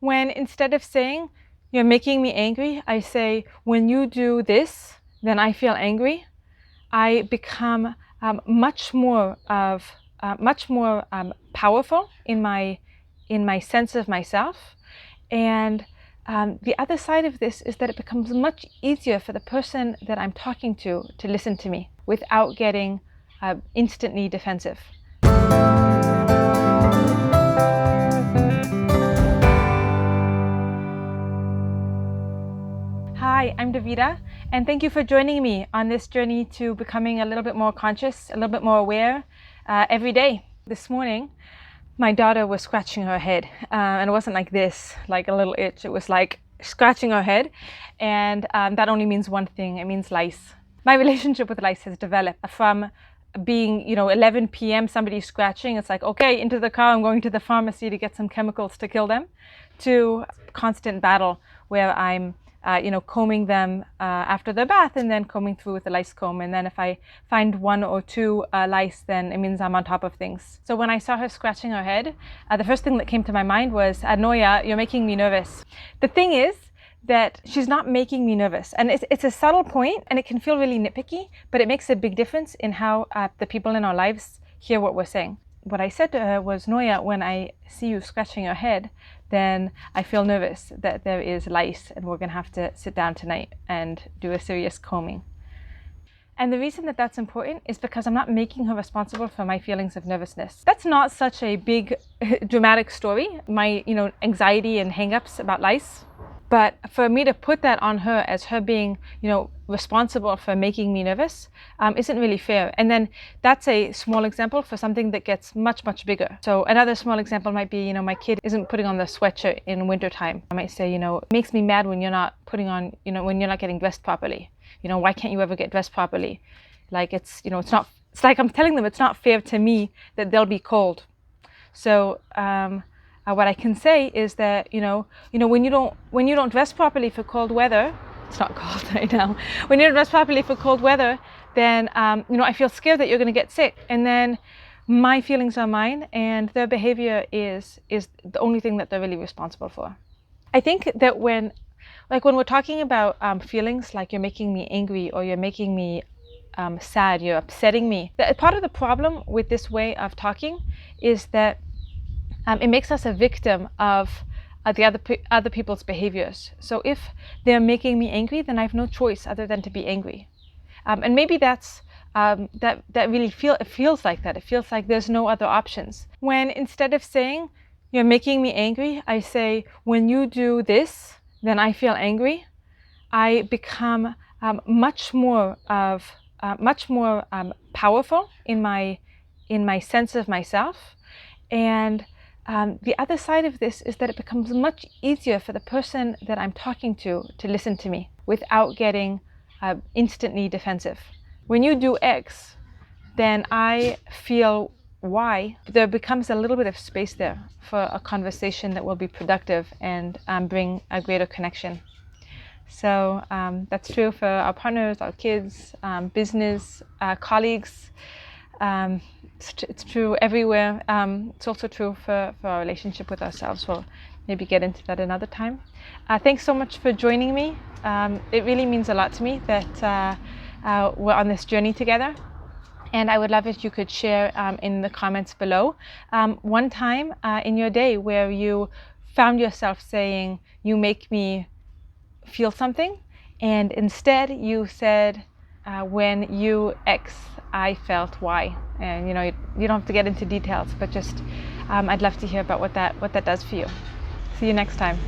When instead of saying, "You're making me angry," I say, "When you do this, then I feel angry," I become much more powerful in my sense of myself. And the other side of this is that it becomes much easier for the person that I'm talking to listen to me without getting instantly defensive. Hi, I'm Davida, and thank you for joining me on this journey to becoming a little bit more conscious, a little bit more aware every day. This morning, my daughter was scratching her head, and it wasn't like this, like a little itch. It was like scratching her head, and that only means one thing. It means lice. My relationship with lice has developed from being, 11 p.m. somebody's scratching. It's like, okay, into the car. I'm going to the pharmacy to get some chemicals to kill them, to constant battle where I'm combing them after their bath and then combing through with the lice comb. And then if I find one or two lice, then it means I'm on top of things. So when I saw her scratching her head, the first thing that came to my mind was, Noya, you're making me nervous. The thing is that she's not making me nervous. And it's a subtle point, and it can feel really nitpicky, but it makes a big difference in how the people in our lives hear what we're saying. What I said to her was, Noya, when I see you scratching your head, then I feel nervous that there is lice and we're going to have to sit down tonight and do a serious combing. And the reason that that's important is because I'm not making her responsible for my feelings of nervousness. That's not such a big dramatic story, my anxiety and hang-ups about lice. But for me to put that on her as her being, responsible for making me nervous isn't really fair. And then that's a small example for something that gets much, much bigger. So another small example might be, my kid isn't putting on the sweatshirt in wintertime. I might say, it makes me mad when you're not putting on, when you're not getting dressed properly. Why can't you ever get dressed properly? Like it's like I'm telling them it's not fair to me that they'll be cold. So, what I can say is that when you don't dress properly for cold weather, it's not cold right now. When you don't dress properly for cold weather, then I feel scared that you're going to get sick, and then my feelings are mine, and their behavior is the only thing that they're really responsible for. I think that when we're talking about feelings like you're making me angry or you're making me sad, you're upsetting me. Part of the problem with this way of talking is that it makes us a victim of the other people's behaviors. So if they're making me angry, then I have no choice other than to be angry. And maybe that's that really feels like that. It feels like there's no other options. When instead of saying, "You're making me angry," I say, "When you do this, then I feel angry," I become much more powerful in my sense of myself. And the other side of this is that it becomes much easier for the person that I'm talking to listen to me without getting instantly defensive. When you do X, then I feel Y. There becomes a little bit of space there for a conversation that will be productive and bring a greater connection. So that's true for our partners, our kids, business, colleagues. It's true everywhere. It's also true for our relationship with ourselves. We'll maybe get into that another time. Thanks so much for joining me. It really means a lot to me that we're on this journey together. And I would love if you could share in the comments below one time in your day where you found yourself saying, "You make me feel something," and instead you said, "When you X, I felt Y." And you don't have to get into details, but just I'd love to hear about what that does for you. See you next time.